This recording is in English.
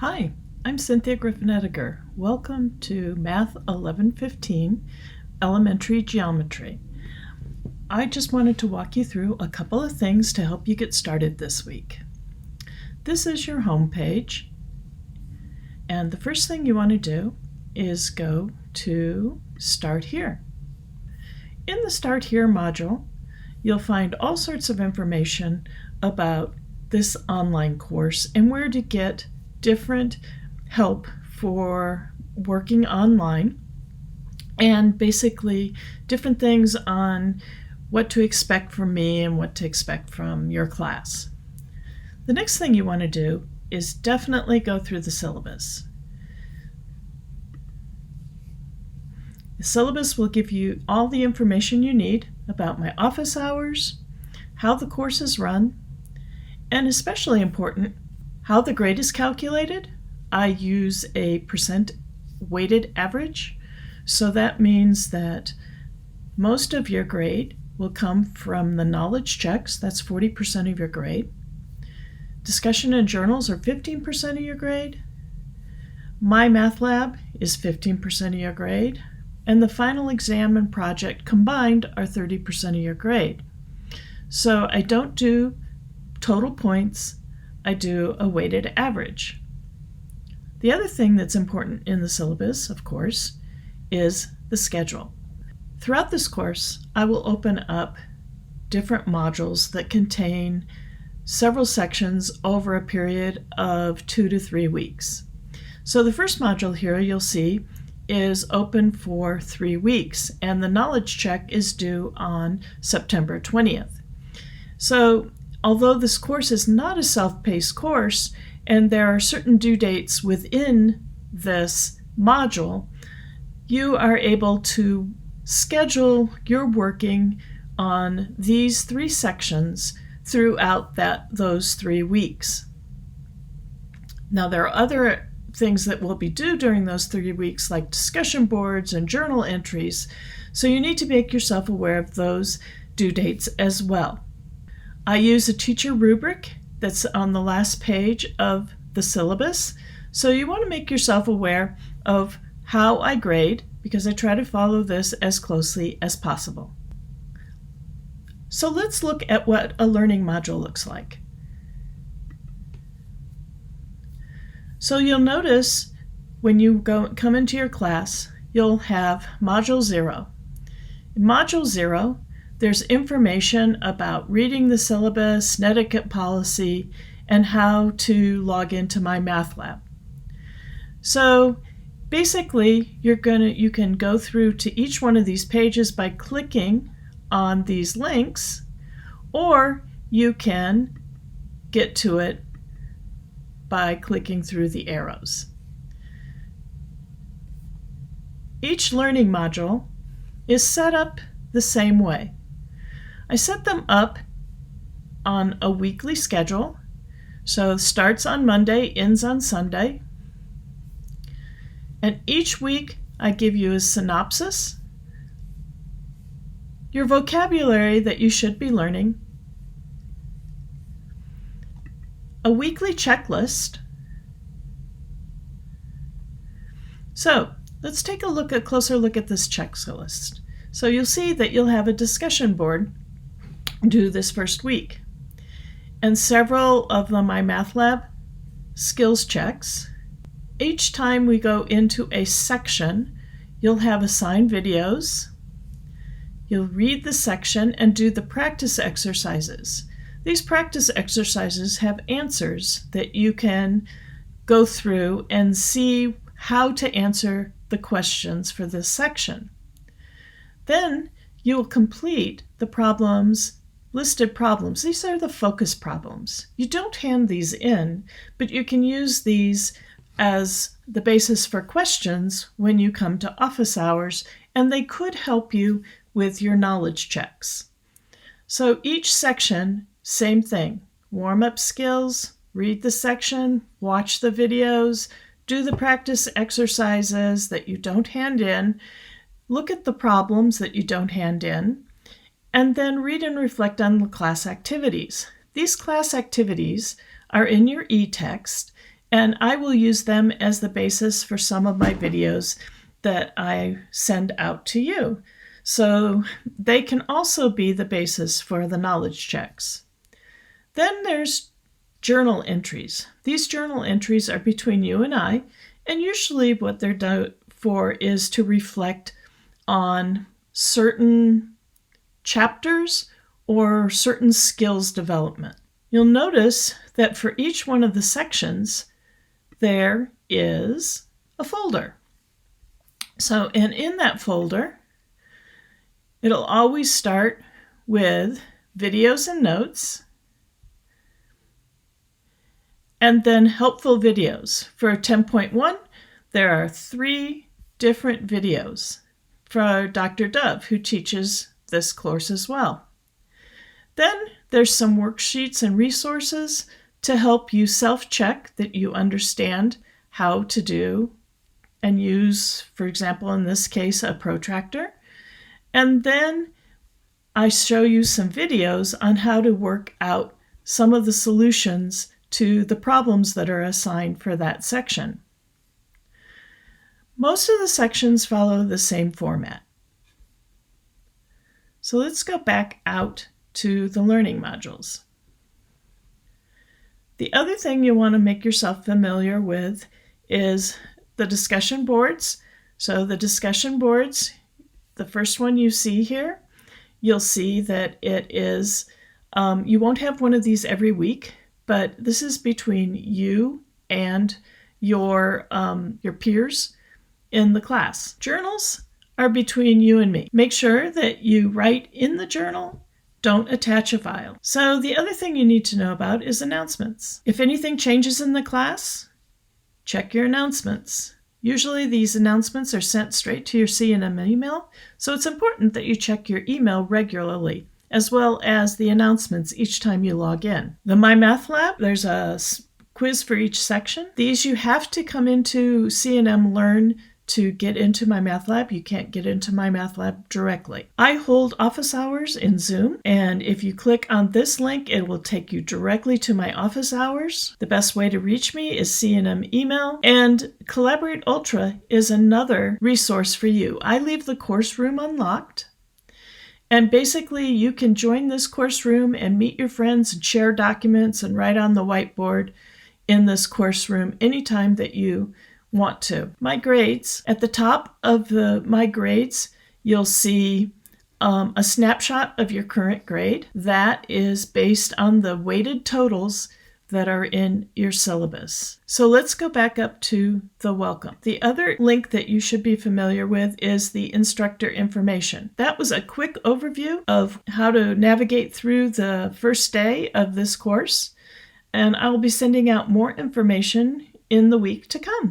Hi, I'm Cynthia Griffin-Ettinger. Welcome to Math 1115, Elementary Geometry. I just wanted to walk you through a couple of things to help you get started this week. This is your home page, and the first thing you want to do is go to Start Here. In the Start Here module, you'll find all sorts of information about this online course and where to get different help for working online, and basically different things on what to expect from me and what to expect from your class. The next thing you want to do is definitely go through the syllabus. The syllabus will give you all the information you need about my office hours, how the course is run, and especially important, how the grade is calculated. I use a percent weighted average, so that means that most of your grade will come from the knowledge checks. That's 40% of your grade. Discussion and journals are 15% of your grade. My Math Lab is 15% of your grade. And the final exam and project combined are 30% of your grade. So I don't do total points, I do a weighted average. The other thing that's important in the syllabus, of course, is the schedule. Throughout this course, I will open up different modules that contain several sections over a period of 2 to 3 weeks. So the first module here you'll see is open for 3 weeks, and the knowledge check is due on September 20th. So although this course is not a self-paced course, and there are certain due dates within this module, you are able to schedule your working on these 3 sections throughout those 3 weeks. Now, there are other things that will be due during those 3 weeks, like discussion boards and journal entries, so you need to make yourself aware of those due dates as well. I use a teacher rubric that's on the last page of the syllabus, so you want to make yourself aware of how I grade, because I try to follow this as closely as possible. So let's look at what a learning module looks like. So you'll notice when you come into your class, you'll have Module 0. In Module 0, there's information about reading the syllabus, netiquette policy, and how to log into my Math Lab. So basically, you can go through to each one of these pages by clicking on these links, or you can get to it by clicking through the arrows. Each learning module is set up the same way. I set them up on a weekly schedule, so starts on Monday, ends on Sunday. And each week I give you a synopsis, your vocabulary that you should be learning, a weekly checklist. So let's take a closer look at this checklist. So you'll see that you'll have a discussion board due this first week, and several of my Math Lab skills checks. Each time we go into a section, you'll have assigned videos. You'll read the section and do the practice exercises. These practice exercises have answers that you can go through and see how to answer the questions for this section. Then you will complete the listed problems. These are the focus problems. You don't hand these in, but you can use these as the basis for questions when you come to office hours, and they could help you with your knowledge checks. So each section, same thing. Warm-up skills, read the section, watch the videos, do the practice exercises that you don't hand in, look at the problems that you don't hand in, and then read and reflect on the class activities. These class activities are in your e-text, and I will use them as the basis for some of my videos that I send out to you. So they can also be the basis for the knowledge checks. Then there's journal entries. These journal entries are between you and I, and usually what they're done for is to reflect on certain chapters or certain skills development. You'll notice that for each one of the sections, there is a folder. So, and in that folder, it'll always start with videos and notes, and then helpful videos. For 10.1, there are 3 different videos for Dr. Dove, who teaches this course as well. Then there's some worksheets and resources to help you self-check that you understand how to do and use, for example, in this case, a protractor. And then I show you some videos on how to work out some of the solutions to the problems that are assigned for that section. Most of the sections follow the same format. So let's go back out to the learning modules. The other thing you want to make yourself familiar with is the discussion boards. So the discussion boards, the first one you see here, you'll see that it is, you won't have one of these every week, but this is between you and your peers in the class. Journals are between you and me. Make sure that you write in the journal. Don't attach a file. So the other thing you need to know about is announcements. If anything changes in the class, check your announcements. Usually these announcements are sent straight to your C&M email, so it's important that you check your email regularly, as well as the announcements each time you log in. The My Math Lab, there's a quiz for each section. These you have to come into C&M Learn to get into My Math Lab. You can't get into My Math Lab directly. I hold office hours in Zoom, and if you click on this link, it will take you directly to my office hours. The best way to reach me is C&M email, and Collaborate Ultra is another resource for you. I leave the course room unlocked, and basically you can join this course room and meet your friends and share documents and write on the whiteboard in this course room anytime that you want to. My grades, at the top of the My Grades, you'll see a snapshot of your current grade. That is based on the weighted totals that are in your syllabus. So let's go back up to the welcome. The other link that you should be familiar with is the instructor information. That was a quick overview of how to navigate through the first day of this course, and I will be sending out more information in the week to come.